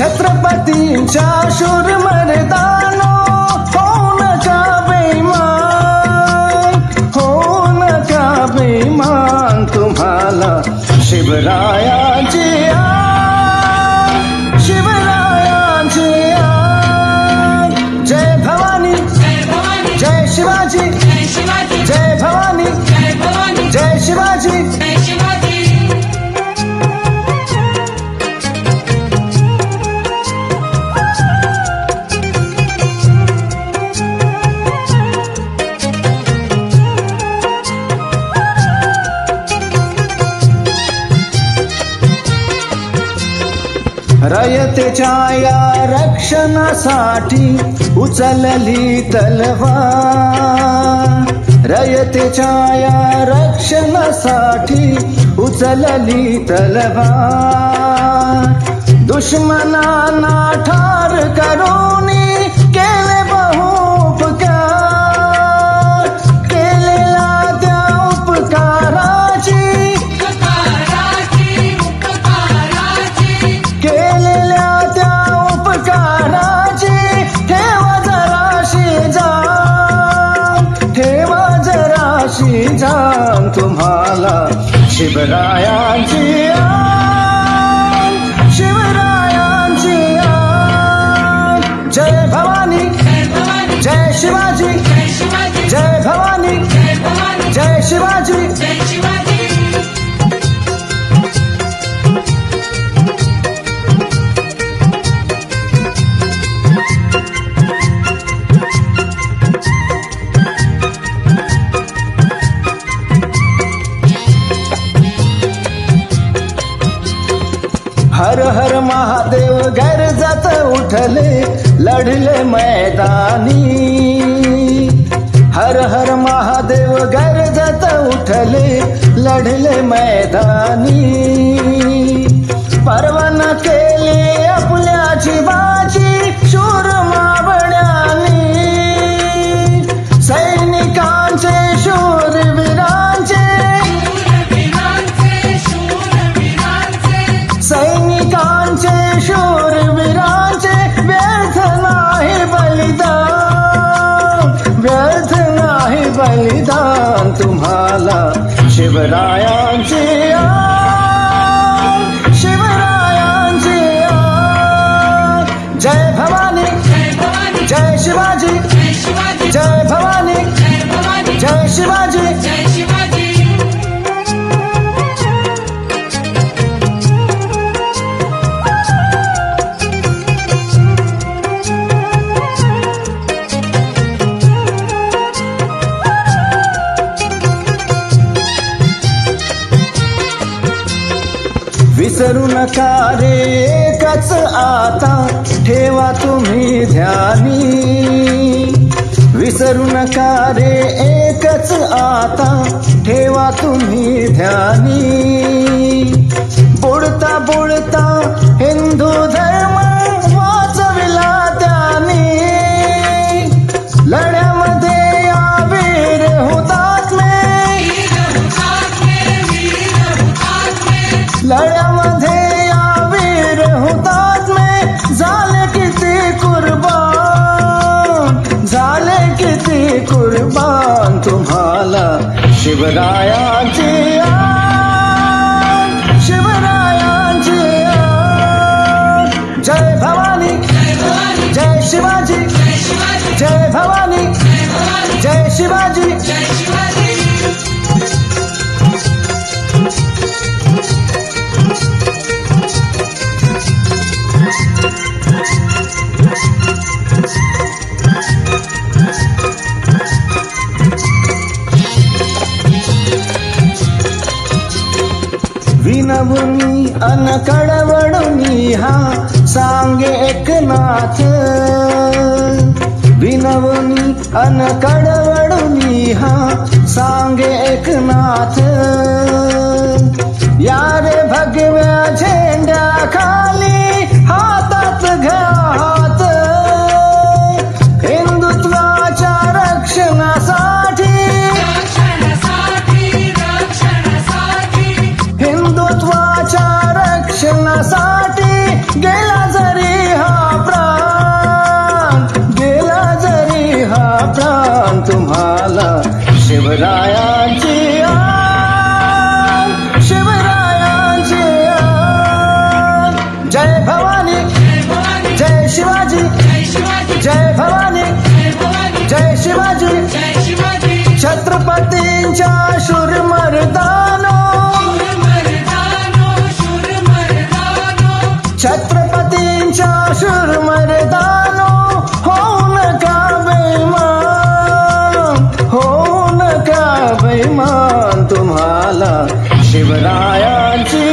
छत्रपतींच्या शूर मर्दानो, हो नका बेईमान, हो नका बेईमान. तुम्हाला शिवरायाची आण, शिवरायाची आण. जय भवानी, जय शिवाजी, जय भवानी, जय शिवाजी. रयतेच्या या रक्षणासाठी उचलली तलवार, रयतेच्या या रक्षणासाठी उचलली तलवार. दुश्मनांना ठार करूनी केले बहुपकार, केलेला त्या उपकाराची, केलेल्या त्या उपकाराची ठेवा जराशी जाण, ठेवा जराशी जाण. तुम्हाला शिवरायांची आण, शिवरायांची आण. जय भवानी, जय शिवाजी, जय भवानी, जय शिवाजी. हर हर महादेव गरजत उठले, लढले मैदानी. हर हर महादेव गरजत उठले, लढले मैदानी. पर्वन केले आपल्या जीवाची शूर मावळ्यांनी, सैनिकांचे शूर वीरांचे, सैनिकांचे शूर वीरांचे व्यर्थ नाही बलिदान, व्यर्थ नाही बलिदान. तुम्हाला शिवरायांची आण, शिवरायांची आण. जय भवानी, जय शिवाजी, जय भवानी, जय शिवाजी. विसरू नका रे एकच आता, ठेवा तुम्ही ध्यानी. विसरू नका रे एकच आता, ठेवा तुम्ही ध्यानी. बुडता बुडता हिंदू धर्म वाचविला त्यांनी, लढ्यामध्ये या वीर हुतात्मे, लढ्यामध्ये या वीर हुतात्मे झाले किती कुर्बान, झाले किती कुर्बान. तुम्हाला शिवरायांची आण, शिवरायांची आण. जय भवानी, जय शिवाजी, जय भवानी, जय शिवाजी. विनवणी अन कडवडुनी हा सांगे एकनाथ, विनवणी अन कडवडुनी हा सांगे एकनाथ. या रे भगव्या झेंड्या खाली हातात घ्या हात, हिंदुत्वाच्या रक्षणासाठी, हिंदुत्वाच्या रक्षणासाठी गेला जरी शिवरायांची आन, शिवरायांची आन. जय भवानी जय शिवाजी, जय भवानी जय शिवाजी. छत्रपतींच्या शूरमर्दानो, छत्रपतींच्या शूरमर्दानो, होऊ नका बेईमान, होऊ नका बेईमान. तुम्हाला शिवरायांची